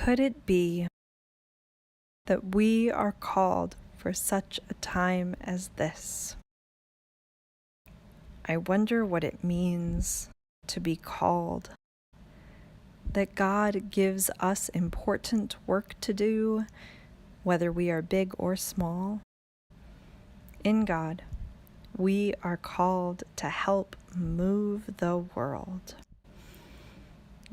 Could it be that we are called for such a time as this? I wonder what it means to be called. That God gives us important work to do, whether we are big or small. In God, we are called to help move the world.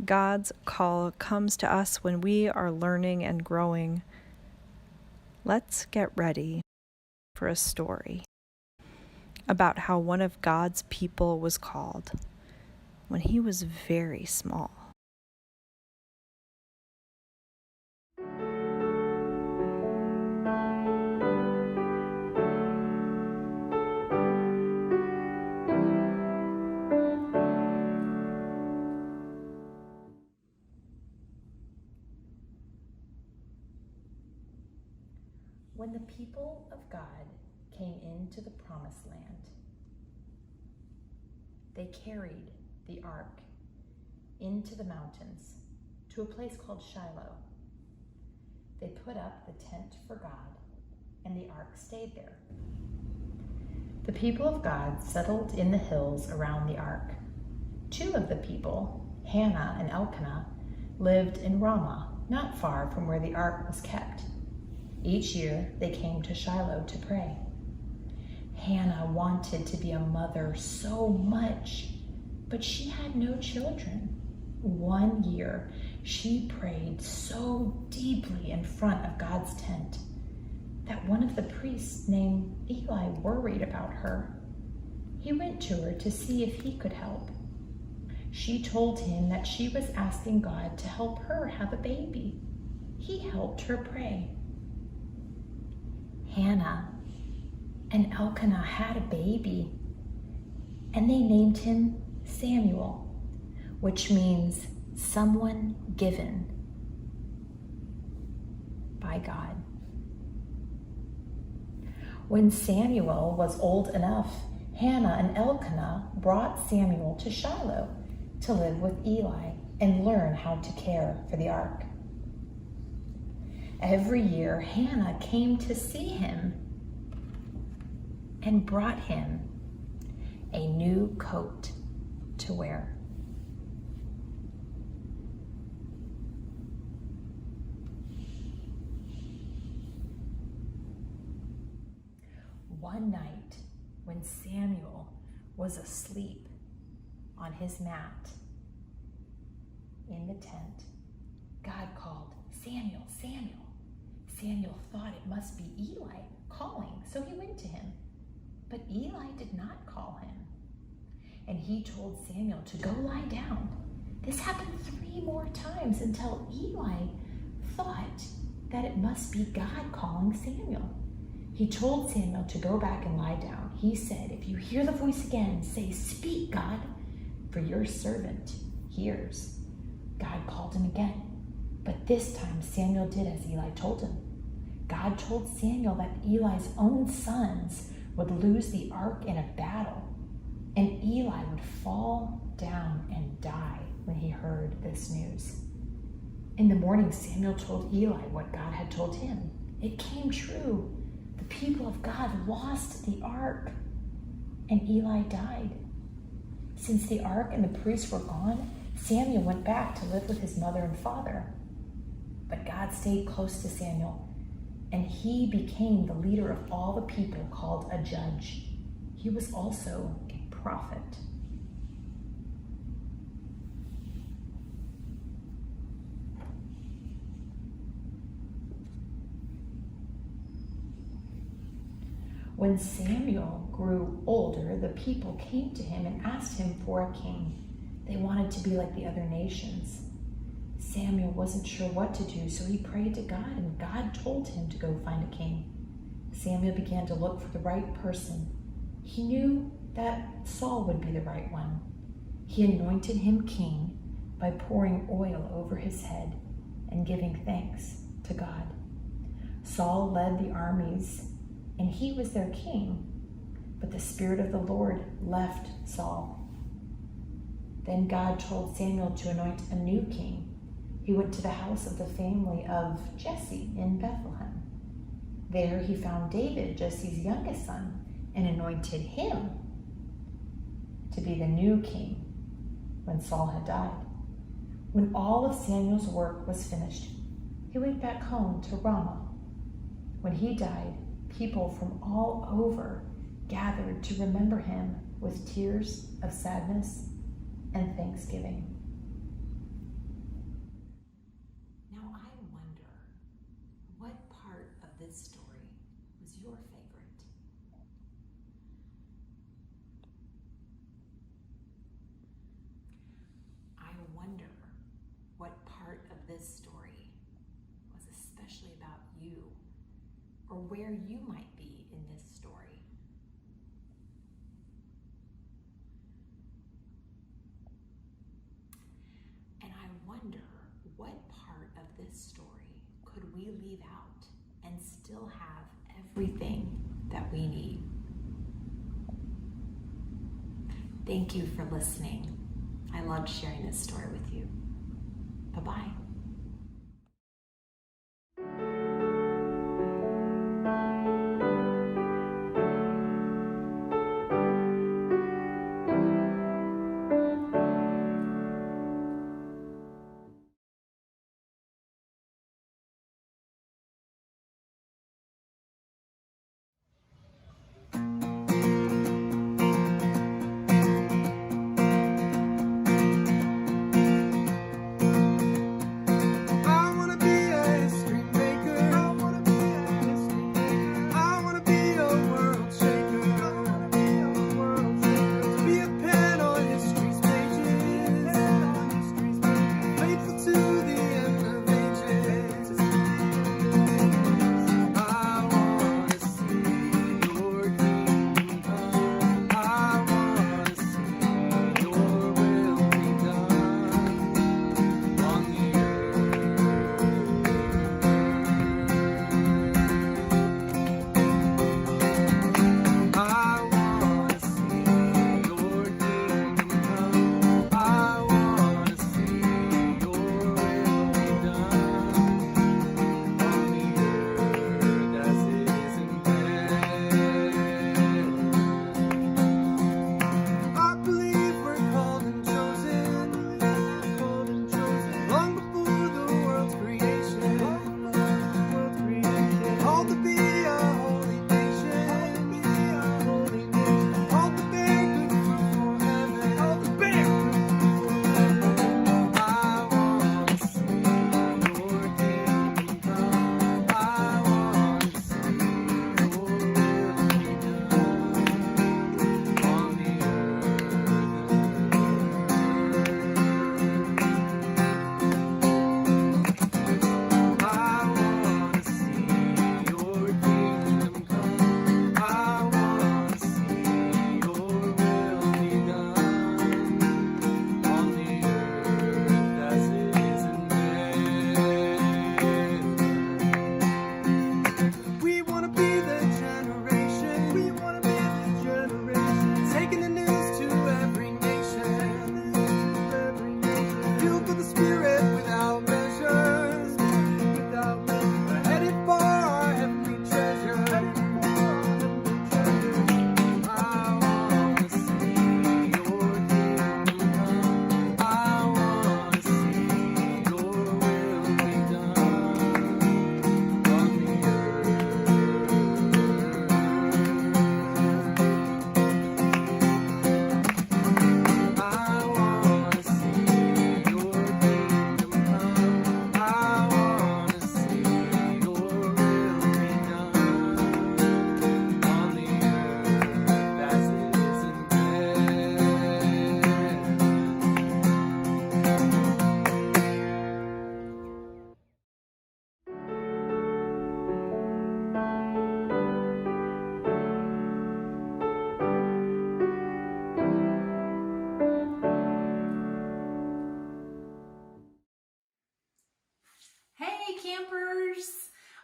God's call comes to us when we are learning and growing. Let's get ready for a story about how one of God's people was called when he was very small. When the people of God came into the promised land, they carried the ark into the mountains to a place called Shiloh. They put up the tent for God, and the ark stayed there. The people of God settled in the hills around the ark. Two of the people, Hannah and Elkanah, lived in Ramah, not far from where the ark was kept. Each year, they came to Shiloh to pray. Hannah wanted to be a mother so much, but she had no children. One year, she prayed so deeply in front of God's tent that one of the priests named Eli worried about her. He went to her to see if he could help. She told him that she was asking God to help her have a baby. He helped her pray. Hannah and Elkanah had a baby, and they named him Samuel, which means someone given by God. When Samuel was old enough, Hannah and Elkanah brought Samuel to Shiloh to live with Eli and learn how to care for the ark. Every year, Hannah came to see him and brought him a new coat to wear. One night, when Samuel was asleep on his mat in the tent, God called, "Samuel, Samuel." Samuel thought it must be Eli calling, so he went to him. But Eli did not call him. And he told Samuel to go lie down. This happened 3 more times until Eli thought that it must be God calling Samuel. He told Samuel to go back and lie down. He said, "If you hear the voice again, say, 'Speak, God, for your servant hears.'" God called him again. But this time Samuel did as Eli told him. God told Samuel that Eli's own sons would lose the ark in a battle, and Eli would fall down and die when he heard this news. In the morning, Samuel told Eli what God had told him. It came true. The people of God lost the ark, and Eli died. Since the ark and the priests were gone, Samuel went back to live with his mother and father. But God stayed close to Samuel, and he became the leader of all the people, called a judge. He was also a prophet. When Samuel grew older, the people came to him and asked him for a king. They wanted to be like the other nations. Samuel wasn't sure what to do, so he prayed to God, and God told him to go find a king. Samuel began to look for the right person. He knew that Saul would be the right one. He anointed him king by pouring oil over his head and giving thanks to God. Saul led the armies, and he was their king, but the Spirit of the Lord left Saul. Then God told Samuel to anoint a new king. He went to the house of the family of Jesse in Bethlehem. There he found David, Jesse's youngest son, and anointed him to be the new king when Saul had died. When all of Samuel's work was finished, he went back home to Ramah. When he died, people from all over gathered to remember him with tears of sadness and thanksgiving. Now I wonder, what part of this story was your favorite? I wonder what part of this story was especially about you, or where you might be in this story. And I wonder what part of this story could we leave out and still have everything that we need. Thank you for listening. I loved sharing this story with you. Bye-bye.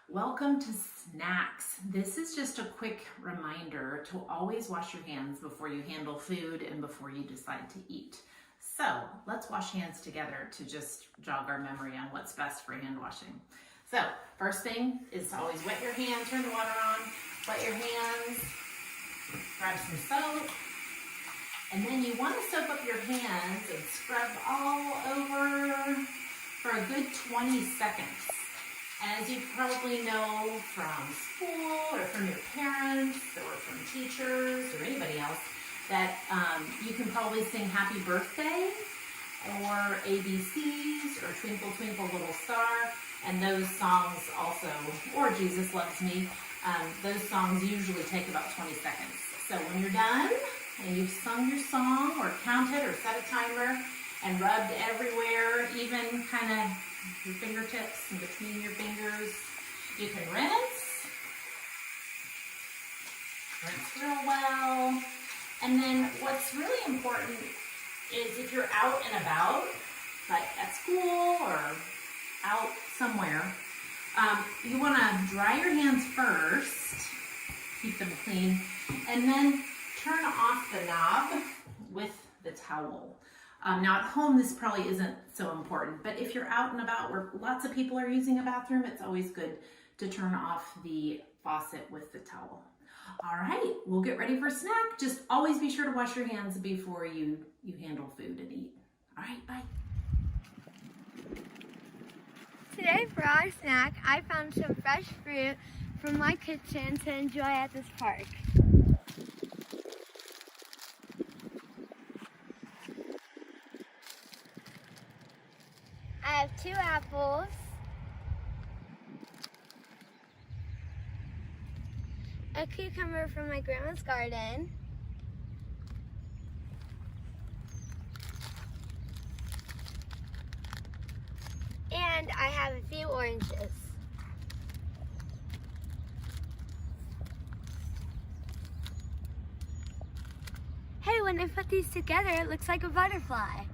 Welcome to snacks. This is just a quick reminder to always wash your hands before you handle food and before you decide to eat. So let's wash hands together to just jog our memory on what's best for hand washing. So first thing is to always wet your hands, turn the water on, wet your hands, grab some soap, and then you want to soak up your hands and scrub all over for a good 20 seconds. As you probably know from school or from your parents or from teachers or anybody else, that you can probably sing Happy Birthday or ABCs or Twinkle Twinkle Little Star, and those songs also, or Jesus Loves Me, those songs usually take about 20 seconds. So when you're done and you've sung your song or counted or set a timer and rubbed everywhere, even kind of your fingertips and between your fingers, you can rinse real well. And then what's really important is if you're out and about, like at school or out somewhere, you want to dry your hands first, keep them clean, and then turn off the knob with the towel. Now at home, this probably isn't so important, but if you're out and about where lots of people are using a bathroom, it's always good to turn off the faucet with the towel. All right, we'll get ready for a snack. Just always be sure to wash your hands before you handle food and eat. All right, bye. Today for our snack, I found some fresh fruit from my kitchen to enjoy at this park. I have 2 apples, a cucumber from my grandma's garden, and I have a few oranges. Hey, when I put these together, it looks like a butterfly.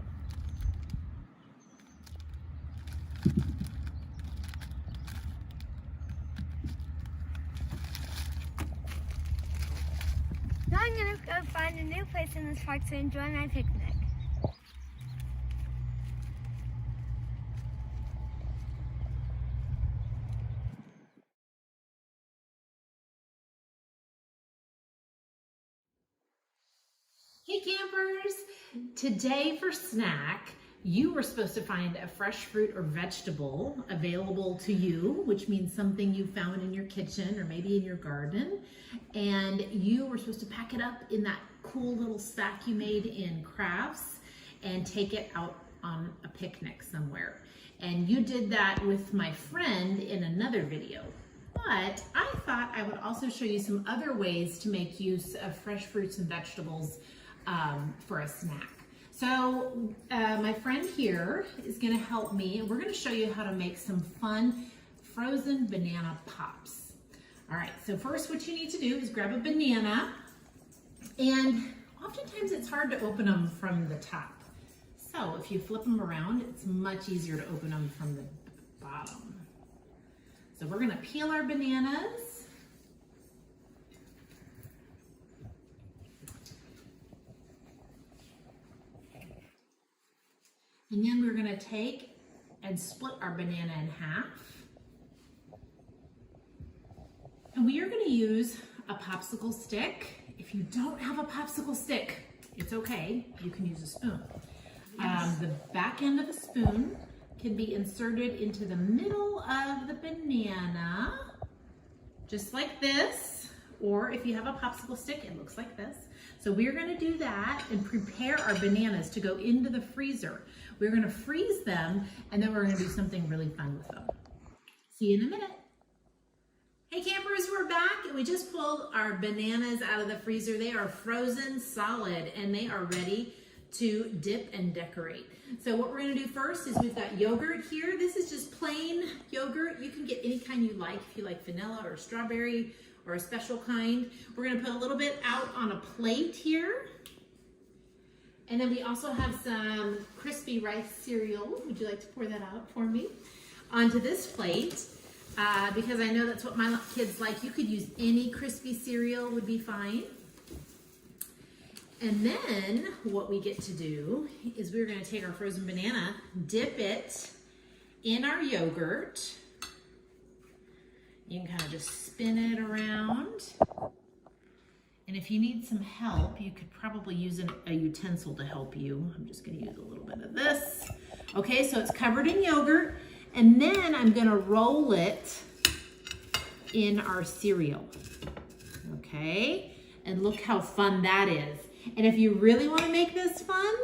Now I'm gonna go find a new place in this park to enjoy my picnic. Hey campers! Today for snack, you were supposed to find a fresh fruit or vegetable available to you, which means something you found in your kitchen or maybe in your garden. And you were supposed to pack it up in that cool little stack you made in crafts and take it out on a picnic somewhere. And you did that with my friend in another video. But I thought I would also show you some other ways to make use of fresh fruits and vegetables for a snack. So my friend here is going to help me, and we're going to show you how to make some fun frozen banana pops. All right, so first what you need to do is grab a banana, and oftentimes it's hard to open them from the top. So if you flip them around, it's much easier to open them from the bottom. So we're going to peel our bananas. And then we're going to take and split our banana in half. And we are going to use a popsicle stick. If you don't have a popsicle stick, it's okay. You can use a spoon. The back end of the spoon can be inserted into the middle of the banana, just like this. Or if you have a popsicle stick, it looks like this. So we're going to do that and prepare our bananas to go into the freezer. We're going to freeze them, and then we're going to do something really fun with them. See you in a minute. Hey campers, we're back, and we just pulled our bananas out of the freezer. They are frozen solid, and they are ready to dip and decorate. So what we're going to do first is we've got yogurt here. This is just plain yogurt. You can get any kind you like, if you like vanilla or strawberry or a special kind. We're going to put a little bit out on a plate here. And then we also have some crispy rice cereal. Would you like to pour that out for me? Onto this plate, because I know that's what my kids like. You could use any crispy cereal, would be fine. And then what we get to do is we're gonna take our frozen banana, dip it in our yogurt. You can kind of just spin it around. And if you need some help, you could probably use a utensil to help you. I'm just gonna use a little bit of this. Okay, so it's covered in yogurt. And then I'm gonna roll it in our cereal. Okay, and look how fun that is. And if you really wanna make this fun,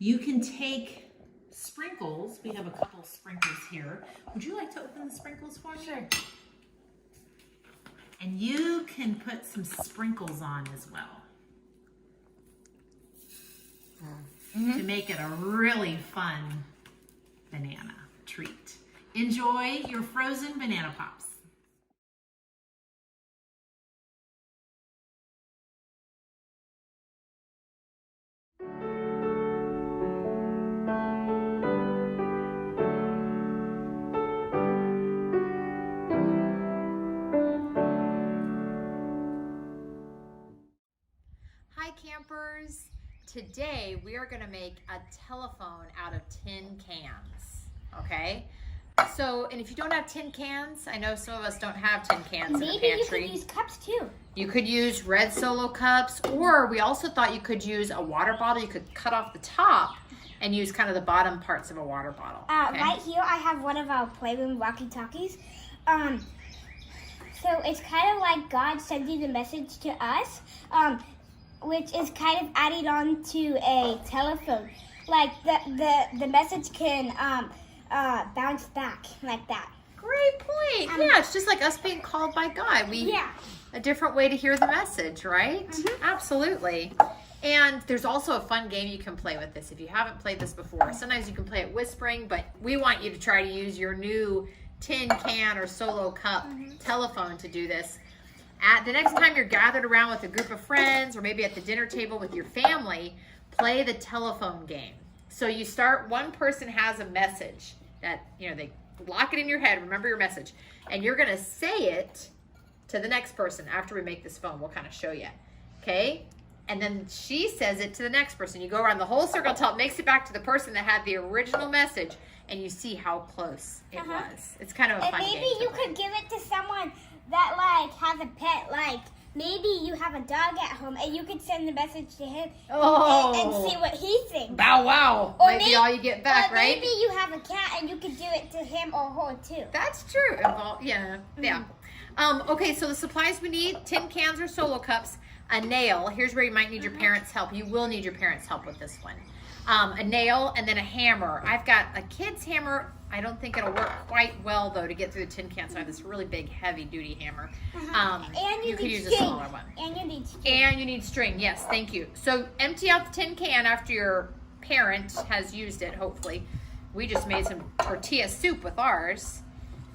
you can take sprinkles. We have a couple sprinkles here. Would you like to open the sprinkles for me? Sure. And you can put some sprinkles on as well to make it a really fun banana treat. Enjoy your frozen banana pops. Hi campers! Today we are going to make a telephone out of tin cans, okay? So, and if you don't have tin cans, I know some of us don't have tin cans in the pantry. Maybe you could use cups too. You could use red Solo cups, or we also thought you could use a water bottle. You could cut off the top and use kind of the bottom parts of a water bottle. Okay? Right here I have one of our Playroom walkie-talkies. So it's kind of like God sending the message to us, which is kind of added on to a telephone. Like the message can bounce back like that. Great point. Yeah, it's just like us being called by God. A different way to hear the message, right? Absolutely. And there's also a fun game you can play with this if you haven't played this before. Sometimes you can play it whispering, but we want you to try to use your new tin can or Solo cup telephone to do this. At the next time you're gathered around with a group of friends, or maybe at the dinner table with your family, play the telephone game. So you start, one person has a message that, you know, they lock it in your head, remember your message, and you're gonna say it to the next person after we make this phone. We'll kind of show you, okay? And then she says it to the next person. You go around the whole circle until it makes it back to the person that had the original message, and you see how close it was. It's kind of a fun game. And maybe you could give it to someone that like has a pet, like maybe you have a dog at home and you could send the message to him and see what he thinks. Bow wow. Or might be all you get back, right? Maybe you have a cat and you could do it to him or her too. That's true. Yeah. Okay, so the supplies we need: tin cans or Solo cups, a nail. Here's where you might need your parents' help. You will need your parents' help with this one. A nail, and then a hammer. I've got a kid's hammer. I don't think it'll work quite well though to get through the tin can, so I have this really big heavy duty hammer. And you could need use string. a smaller one. And you need string. And you need string, yes, thank you. So empty out the tin can after your parent has used it, hopefully. We just made some tortilla soup with ours.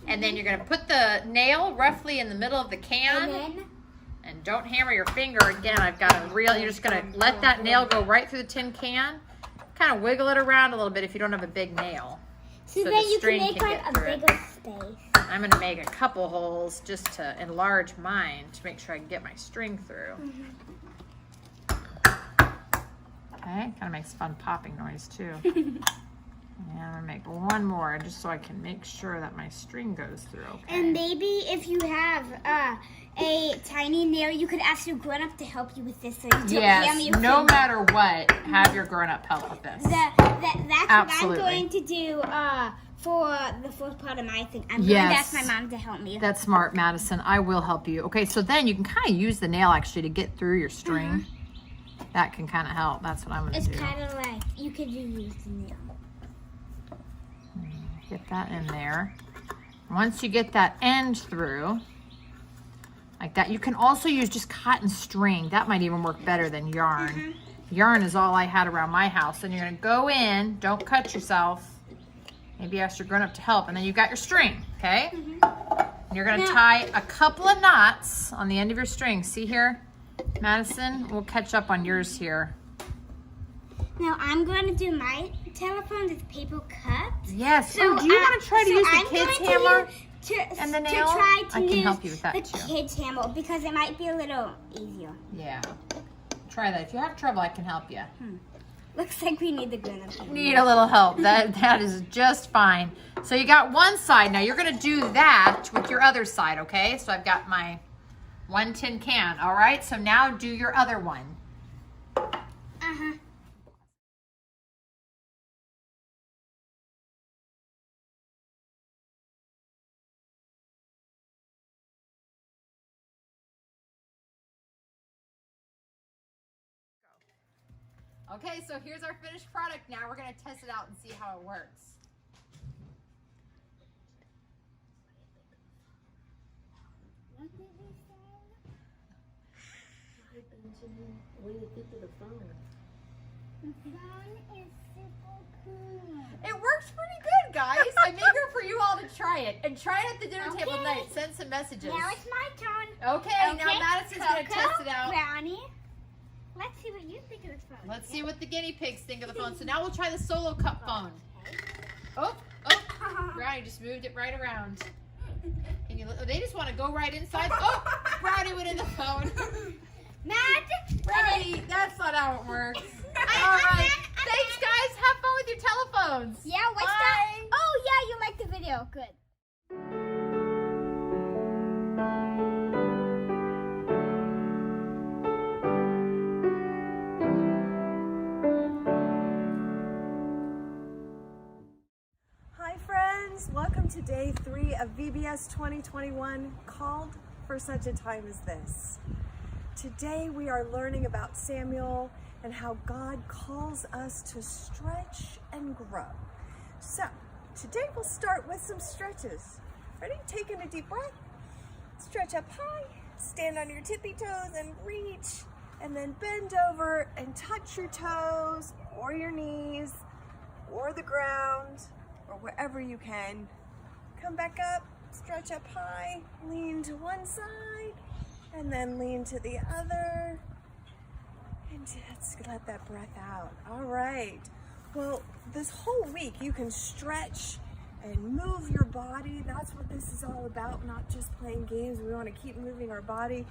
And then you're gonna put the nail roughly in the middle of the can. And don't hammer your finger again. I've got a reel. You're just gonna let that nail go right through the tin can. Kind of wiggle it around a little bit if you don't have a big nail. So then you can make like a bigger space. I'm going to make a couple holes just to enlarge mine to make sure I can get my string through. Okay, kind of makes fun popping noise too. And I'm going to make one more just so I can make sure that my string goes through. Okay. And maybe if you have a tiny nail, you could ask your grown-up to help you with this. So you don't hammer your no finger. matter what, have your grown-up help with this. That's Absolutely. what I'm going to do for the fourth part of my thing. I'm going to ask my mom to help me. That's smart, Madison. I will help you. Okay, so then you can kind of use the nail actually to get through your string. That can kind of help. That's what I'm going to do. It's kind of like you could use the nail. Get that in there. Once you get that end through, like that, you can also use just cotton string. That might even work better than yarn. Yarn is all I had around my house. And you're going to go in, don't cut yourself. Maybe ask your grown-up to help. And then you've got your string, okay? And you're going to tie a couple of knots on the end of your string. See here, Madison? We'll catch up on yours here. Now I'm going to do my telephone with paper cups. Yes. So, do you want to try to use the kids' hammer and the nail? I can help you with that the too. kids' hammer because it might be a little easier. Yeah. try that. If you have trouble, I can help you. Looks like we need the grown-up. Need a little help. That is just fine. So you got one side. Now you're going to do that with your other side, okay? So I've got my 1 tin can, all right? So now do your other one. Uh-huh. Okay, so here's our finished product. Now we're going to test it out and see how it works. What did we say? Hi, Benjamin. What do you think of the phone? The phone is super cool. It works pretty good, guys. I made it for you all to try it. And try it at the dinner table Okay. tonight. Send some messages. Now it's my turn. Okay, now Madison's going to Coco, test it out. Brownie. Let's see what you think of this phone. Let's see what the guinea pigs think of the phone. So now we'll try the solo cup phone. Oh, Brownie just moved it right around. Can you? They just want to go right inside. Oh, Brownie went in the phone. Matt, Brownie, that's not how it works. All right. Thanks, guys. Have fun with your telephones. Yeah, what's Bye. that? Oh, yeah, you liked the video. Good. Hi friends, welcome to day 3 of VBS 2021 Called for Such a Time as This. Today we are learning about Samuel and how God calls us to stretch and grow. So today we'll start with some stretches. Ready? Taking a deep breath. Stretch up high, stand on your tippy toes and reach, and then bend over and touch your toes or your knees or the ground or wherever you can. Come back up, stretch up high, lean to one side, and then lean to the other. And just let that breath out. All right. Well, this whole week you can stretch and move your body. That's what this is all about, not just playing games. We want to keep moving our body.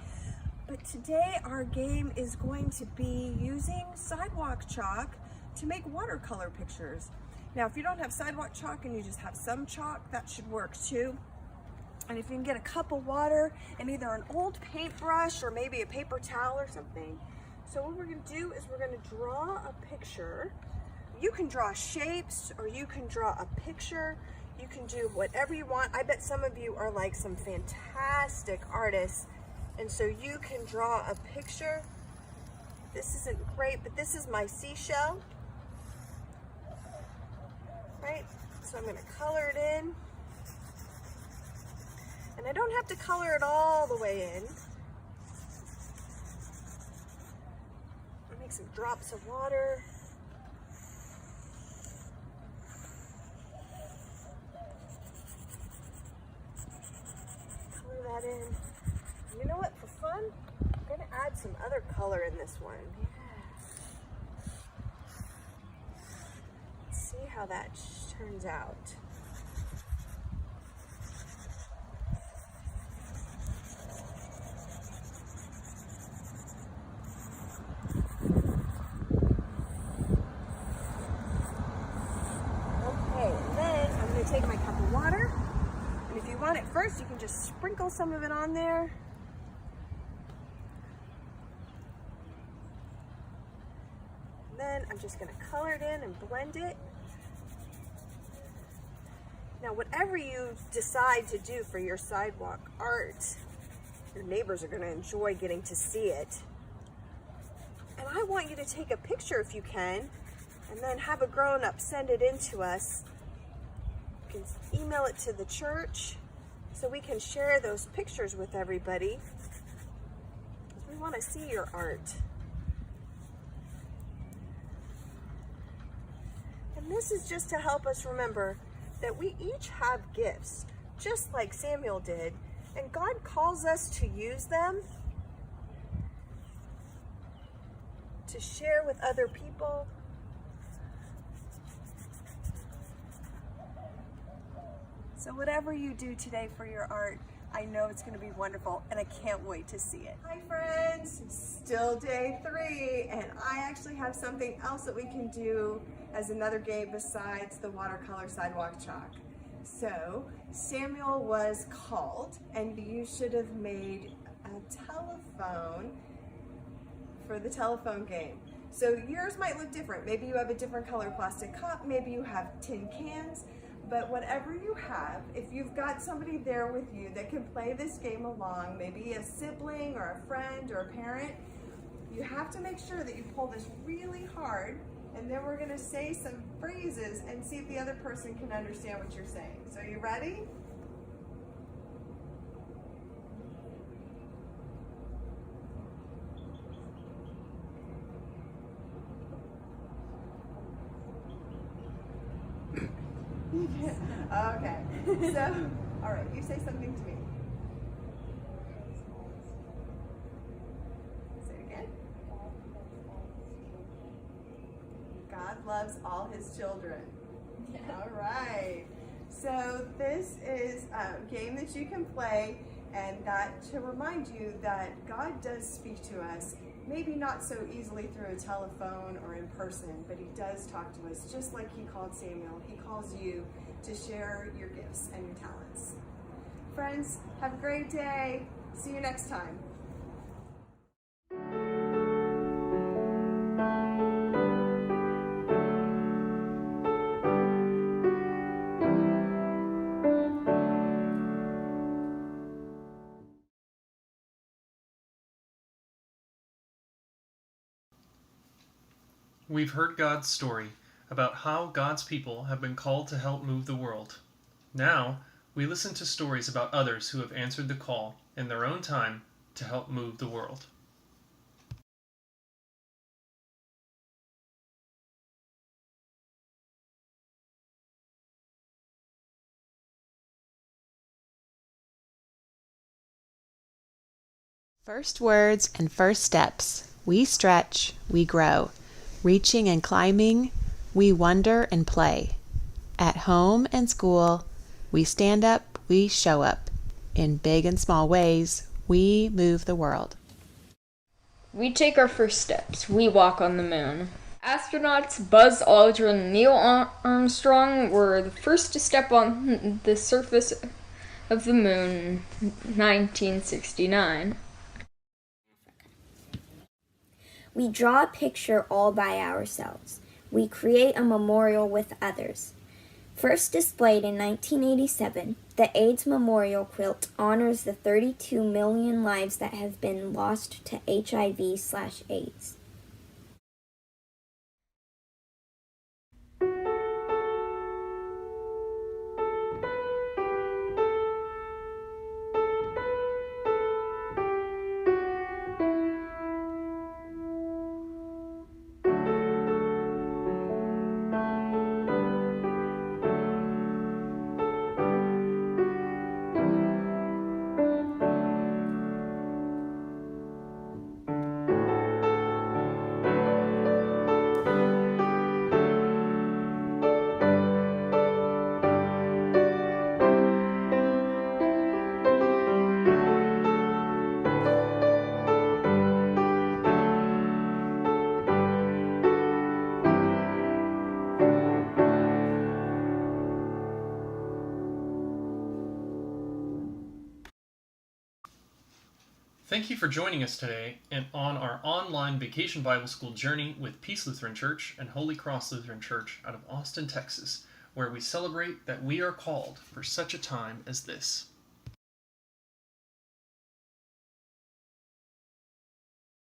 But today our game is going to be using sidewalk chalk to make watercolor pictures. Now, if you don't have sidewalk chalk and you just have some chalk, that should work too. And if you can get a cup of water and either an old paintbrush or maybe a paper towel or something. So what we're gonna do is we're gonna draw a picture. You can draw shapes or you can draw a picture. You can do whatever you want. I bet some of you are like some fantastic artists. And so you can draw a picture. This isn't great, but this is my seashell. Right? So I'm going to color it in. And I don't have to color it all the way in. I'll make some drops of water. Color that in. And you know what? For fun, I'm going to add some other color in this one. See how that turns out. Okay, and then I'm going to take my cup of water, and if you want it first, you can just sprinkle some of it on there. And then I'm just going to color it in and blend it. Now, whatever you decide to do for your sidewalk art, your neighbors are going to enjoy getting to see it. And I want you to take a picture if you can, and then have a grown-up send it in to us. You can email it to the church so we can share those pictures with everybody. We want to see your art. And this is just to help us remember that we each have gifts, just like Samuel did, and God calls us to use them to share with other people. So whatever you do today for your art, I know it's going to be wonderful, and I can't wait to see it. Hi friends, still day 3, and I actually have something else that we can do as another game besides the watercolor sidewalk chalk. So Samuel was called, and you should have made a telephone for the telephone game. So yours might look different. Maybe you have a different color plastic cup, maybe you have tin cans, but whatever you have, if you've got somebody there with you that can play this game along, maybe a sibling or a friend or a parent, you have to make sure that you pull this really hard, and then we're gonna say some phrases and see if the other person can understand what you're saying. So are you ready? Okay, so, all right, you say something to me. Say it again. God loves all his children. All right. So this is a game that you can play, and that to remind you that God does speak to us, maybe not so easily through a telephone or in person, but he does talk to us just like he called Samuel. He calls you to share your gifts and your talents. Friends, have a great day. See you next time. We've heard God's story about how God's people have been called to help move the world. Now, we listen to stories about others who have answered the call in their own time to help move the world. First words and first steps. We stretch, we grow. Reaching and climbing, we wonder and play. At home and school, we stand up, we show up. In big and small ways, we move the world. We take our first steps. We walk on the moon. Astronauts Buzz Aldrin and Neil Armstrong were the first to step on the surface of the moon in 1969. We draw a picture all by ourselves. We create a memorial with others. First displayed in 1987, the AIDS Memorial Quilt honors the 32 million lives that have been lost to HIV/AIDS. Thank you for joining us today and on our online Vacation Bible School journey with Peace Lutheran Church and Holy Cross Lutheran Church out of Austin, Texas, where we celebrate that we are called for such a time as this.